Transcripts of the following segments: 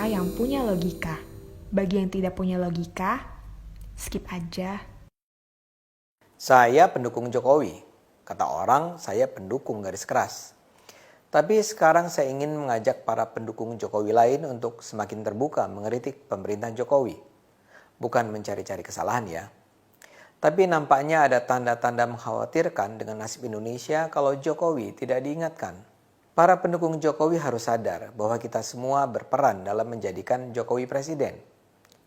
kata-kata yang punya logika. Bagi yang tidak punya logika, skip aja. Saya pendukung Jokowi. Kata orang, saya pendukung garis keras. Tapi sekarang saya ingin mengajak para pendukung Jokowi lain untuk semakin terbuka mengkritik pemerintahan Jokowi. Bukan mencari-cari kesalahan ya. Tapi nampaknya ada tanda-tanda mengkhawatirkan dengan nasib Indonesia kalau Jokowi tidak diingatkan. Para pendukung Jokowi harus sadar bahwa kita semua berperan dalam menjadikan Jokowi presiden.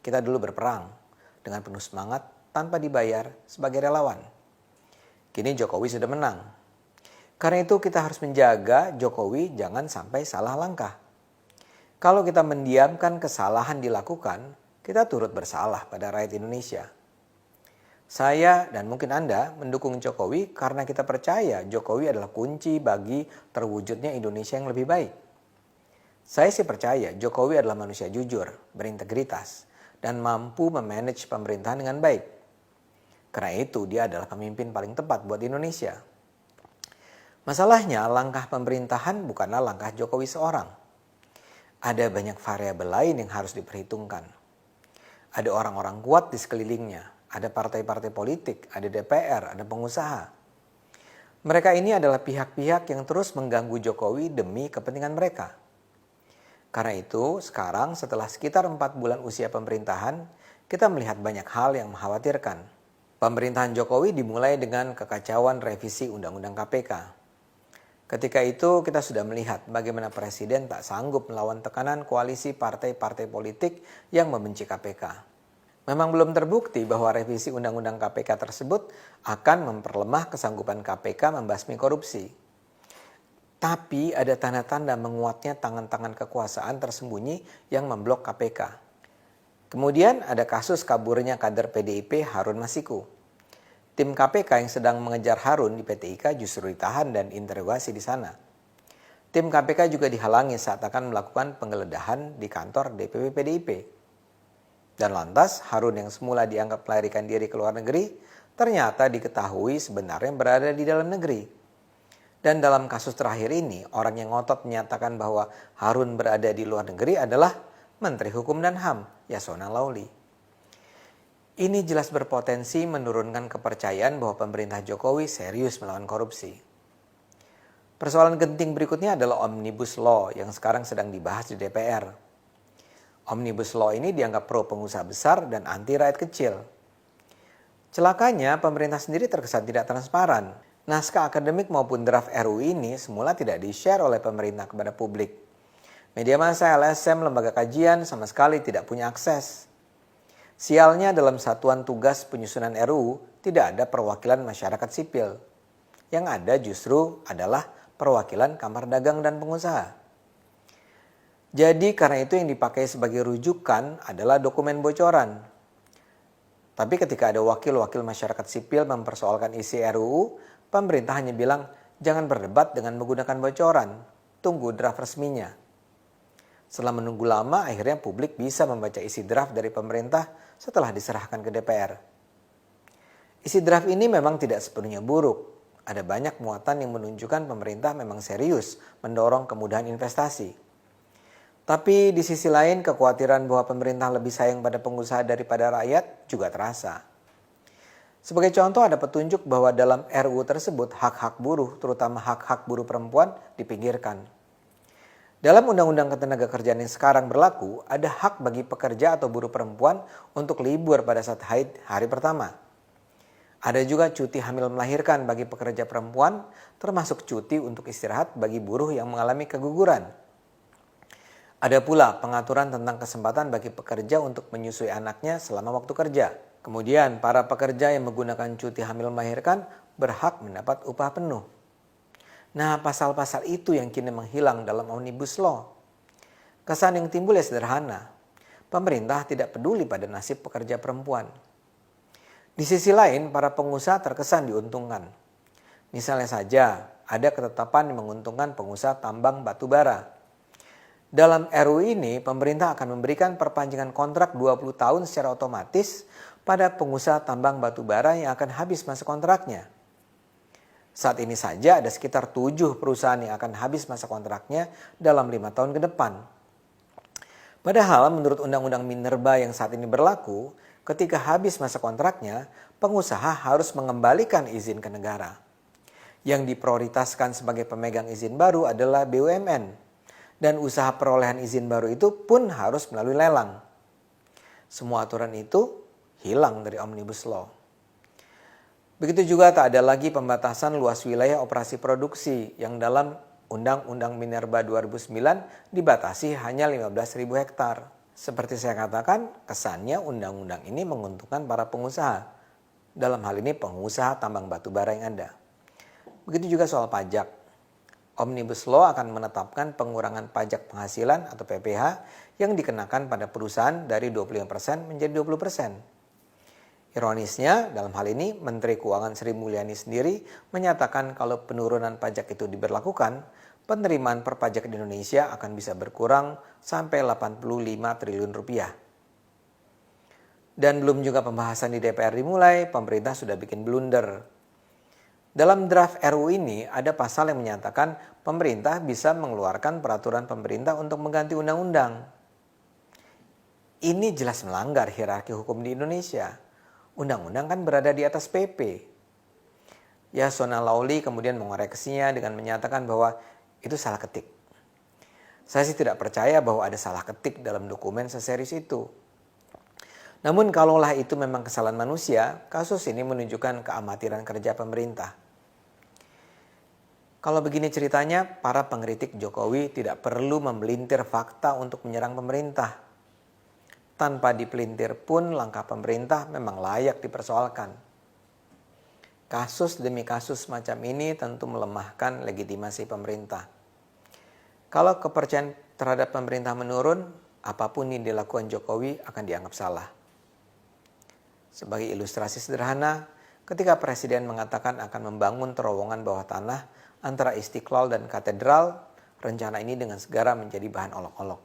Kita dulu berperang dengan penuh semangat tanpa dibayar sebagai relawan. Kini Jokowi sudah menang. Karena itu kita harus menjaga Jokowi jangan sampai salah langkah. Kalau kita mendiamkan kesalahan dilakukan, kita turut bersalah pada rakyat Indonesia. Saya dan mungkin Anda mendukung Jokowi karena kita percaya Jokowi adalah kunci bagi terwujudnya Indonesia yang lebih baik. Saya sih percaya Jokowi adalah manusia jujur, berintegritas, dan mampu memanage pemerintahan dengan baik. Karena itu dia adalah pemimpin paling tepat buat Indonesia. Masalahnya langkah pemerintahan bukanlah langkah Jokowi seorang. Ada banyak variabel lain yang harus diperhitungkan. Ada orang-orang kuat di sekelilingnya, ada partai-partai politik, ada DPR, ada pengusaha. Mereka ini adalah pihak-pihak yang terus mengganggu Jokowi demi kepentingan mereka. Karena itu sekarang setelah sekitar 4 bulan usia pemerintahan, kita melihat banyak hal yang mengkhawatirkan. Pemerintahan Jokowi dimulai dengan kekacauan revisi Undang-Undang KPK. Ketika itu kita sudah melihat bagaimana Presiden tak sanggup melawan tekanan koalisi partai-partai politik yang membenci KPK. Memang belum terbukti bahwa revisi Undang-Undang KPK tersebut akan memperlemah kesanggupan KPK membasmi korupsi. Tapi ada tanda-tanda menguatnya tangan-tangan kekuasaan tersembunyi yang memblok KPK. Kemudian ada kasus kaburnya kader PDIP Harun Masiku. Tim KPK yang sedang mengejar Harun di PT IKA justru ditahan dan interogasi di sana. Tim KPK juga dihalangi saat akan melakukan penggeledahan di kantor DPP PDIP. Dan lantas Harun yang semula dianggap melarikan diri ke luar negeri, ternyata diketahui sebenarnya berada di dalam negeri. Dan dalam kasus terakhir ini, orang yang ngotot menyatakan bahwa Harun berada di luar negeri adalah Menteri Hukum dan HAM, Yasona Laoly. Ini jelas berpotensi menurunkan kepercayaan bahwa pemerintah Jokowi serius melawan korupsi. Persoalan genting berikutnya adalah Omnibus Law yang sekarang sedang dibahas di DPR. Omnibus Law ini dianggap pro pengusaha besar dan anti rakyat kecil. Celakanya, pemerintah sendiri terkesan tidak transparan. Naskah akademik maupun draft RUU ini semula tidak di-share oleh pemerintah kepada publik. Media massa, LSM, lembaga kajian sama sekali tidak punya akses. Sialnya dalam satuan tugas penyusunan RUU tidak ada perwakilan masyarakat sipil. Yang ada justru adalah perwakilan Kamar Dagang dan Pengusaha. Jadi karena itu yang dipakai sebagai rujukan adalah dokumen bocoran. Tapi ketika ada wakil-wakil masyarakat sipil mempersoalkan isi RUU, pemerintah hanya bilang jangan berdebat dengan menggunakan bocoran, tunggu draft resminya. Setelah menunggu lama, akhirnya publik bisa membaca isi draft dari pemerintah setelah diserahkan ke DPR. Isi draft ini memang tidak sepenuhnya buruk. Ada banyak muatan yang menunjukkan pemerintah memang serius mendorong kemudahan investasi. Tapi di sisi lain, kekhawatiran bahwa pemerintah lebih sayang pada pengusaha daripada rakyat juga terasa. Sebagai contoh ada petunjuk bahwa dalam RUU tersebut hak-hak buruh, terutama hak-hak buruh perempuan, dipinggirkan. Dalam Undang-Undang Ketenagakerjaan yang sekarang berlaku, ada hak bagi pekerja atau buruh perempuan untuk libur pada saat haid hari pertama. Ada juga cuti hamil melahirkan bagi pekerja perempuan, termasuk cuti untuk istirahat bagi buruh yang mengalami keguguran. Ada pula pengaturan tentang kesempatan bagi pekerja untuk menyusui anaknya selama waktu kerja. Kemudian, para pekerja yang menggunakan cuti hamil melahirkan berhak mendapat upah penuh. Nah, pasal-pasal itu yang kini menghilang dalam Omnibus Law. Kesan yang timbul ya sederhana. Pemerintah tidak peduli pada nasib pekerja perempuan. Di sisi lain, para pengusaha terkesan diuntungkan. Misalnya saja, ada ketetapan yang menguntungkan pengusaha tambang batu bara. Dalam RUU ini, pemerintah akan memberikan perpanjangan kontrak 20 tahun secara otomatis pada pengusaha tambang batu bara yang akan habis masa kontraknya. Saat ini saja ada sekitar 7 perusahaan yang akan habis masa kontraknya dalam 5 tahun ke depan. Padahal menurut Undang-Undang Minerba yang saat ini berlaku, ketika habis masa kontraknya, pengusaha harus mengembalikan izin ke negara. Yang diprioritaskan sebagai pemegang izin baru adalah BUMN. Dan usaha perolehan izin baru itu pun harus melalui lelang. Semua aturan itu hilang dari Omnibus Law. Begitu juga tak ada lagi pembatasan luas wilayah operasi produksi yang dalam Undang-Undang Minerba 2009 dibatasi hanya 15.000 hektar. Seperti saya katakan, kesannya undang-undang ini menguntungkan para pengusaha. Dalam hal ini pengusaha tambang batu bara yang ada. Begitu juga soal pajak. Omnibus Law akan menetapkan pengurangan pajak penghasilan atau PPh yang dikenakan pada perusahaan dari 25% menjadi 20%. Ironisnya, dalam hal ini Menteri Keuangan Sri Mulyani sendiri menyatakan kalau penurunan pajak itu diberlakukan, penerimaan perpajak di Indonesia akan bisa berkurang sampai 85 triliun rupiah. Dan belum juga pembahasan di DPR dimulai, pemerintah sudah bikin blunder. Dalam draft RUU ini ada pasal yang menyatakan pemerintah bisa mengeluarkan peraturan pemerintah untuk mengganti undang-undang. Ini jelas melanggar hierarki hukum di Indonesia. Undang-undang kan berada di atas PP. Yasona Lauli kemudian mengoreksinya dengan menyatakan bahwa itu salah ketik. Saya sih tidak percaya bahwa ada salah ketik dalam dokumen seserius itu. Namun kalaulah itu memang kesalahan manusia, kasus ini menunjukkan keamatiran kerja pemerintah. Kalau begini ceritanya, para pengkritik Jokowi tidak perlu memelintir fakta untuk menyerang pemerintah. Tanpa dipelintir pun langkah pemerintah memang layak dipersoalkan. Kasus demi kasus semacam ini tentu melemahkan legitimasi pemerintah. Kalau kepercayaan terhadap pemerintah menurun, apapun yang dilakukan Jokowi akan dianggap salah. Sebagai ilustrasi sederhana, ketika Presiden mengatakan akan membangun terowongan bawah tanah antara Istiqlal dan Katedral, rencana ini dengan segera menjadi bahan olok-olok.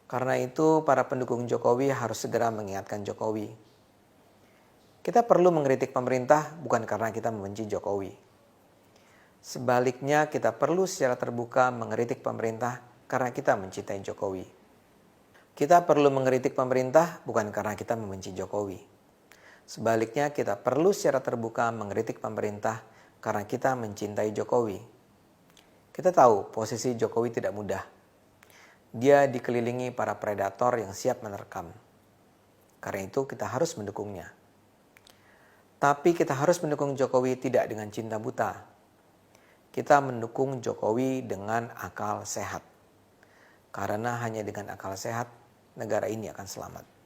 Karena itu, para pendukung Jokowi harus segera mengingatkan Jokowi. Kita perlu mengkritik pemerintah bukan karena kita membenci Jokowi. Sebaliknya, kita perlu secara terbuka mengkritik pemerintah karena kita mencintai Jokowi. Kita perlu mengkritik pemerintah bukan karena kita membenci Jokowi. Sebaliknya, kita perlu secara terbuka mengkritik pemerintah karena kita mencintai Jokowi. Kita tahu posisi Jokowi tidak mudah. Dia dikelilingi para predator yang siap menerkam. Karena itu kita harus mendukungnya. Tapi kita harus mendukung Jokowi tidak dengan cinta buta. Kita mendukung Jokowi dengan akal sehat. Karena hanya dengan akal sehat, negara ini akan selamat.